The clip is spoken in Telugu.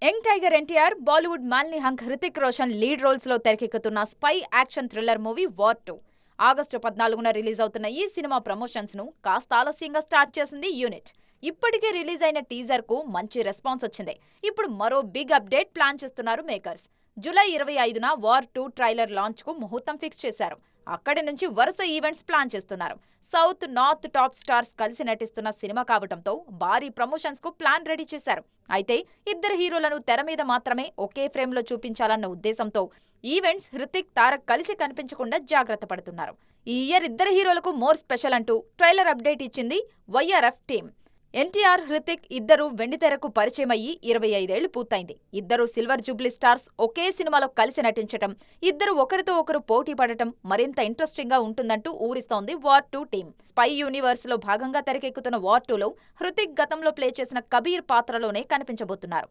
యంగ్ టైగర్ ఎన్టీఆర్, బాలీవుడ్ మాలిని hunk Hrithik Roshan lead roles లో తెరకెక్కుతున్న spy action thriller movie war 2 August 14న రిలీజ్ అవుతున్న ఈ సినిమా ప్రమోషన్స్ ను కాస్త ఆలస్యంగా స్టార్ట్ చేసింది యూనిట్. ఇప్పటికే రిలీజ్ అయిన టీజర్ కు మంచి రెస్పాన్స్ వచ్చింది. ఇప్పుడు మరో బిగ్ అప్డేట్ ప్లాన్ చేస్తున్నారు మేకర్స్. జూలై 25న వార్ 2 ట్రైలర్ లాంచ్ కు ముహూర్తం ఫిక్స్ చేశారు. అక్కడి నుంచి వరుస ఈవెంట్స్ ప్లాన్ చేస్తున్నారు. సౌత్, నార్త్ టాప్ స్టార్స్ కలిసి నటిస్తున్న సినిమా కావడంతో భారీ ప్రమోషన్స్ కు ప్లాన్ రెడీ చేశారు. అయితే ఇద్దరు హీరోలను తెర మీద మాత్రమే ఒకే ఫ్రేమ్ లో చూపించాలన్న ఉద్దేశంతో ఈవెంట్స్ హృతిక్, తారక్ కలిసి కనిపించకుండా జాగ్రత్త పడుతున్నారు. ఈ ఇయర్ ఇద్దరు హీరోలకు మోర్ స్పెషల్ అంటూ ట్రైలర్ అప్డేట్ ఇచ్చింది వైఆర్ఎఫ్ టీమ్. ఎన్టీఆర్, హృతిక్ ఇద్దరు వెండితెరకు పరిచయం అయ్యి 25 ఏళ్లు పూర్తయింది. ఇద్దరు సిల్వర్ జూబ్లీ స్టార్స్ ఒకే సినిమాలో కలిసి నటించటం, ఇద్దరు ఒకరితో ఒకరు పోటీ పడటం మరింత ఇంట్రెస్టింగ్ గా ఉంటుందంటూ ఊరిస్తోంది వార్ 2 టీమ్. స్పై యూనివర్స్ లో భాగంగా తెరకెక్కుతున్న వార్ 2లో హృతిక్ గతంలో ప్లే చేసిన కబీర్ పాత్రలోనే కనిపించబోతున్నారు.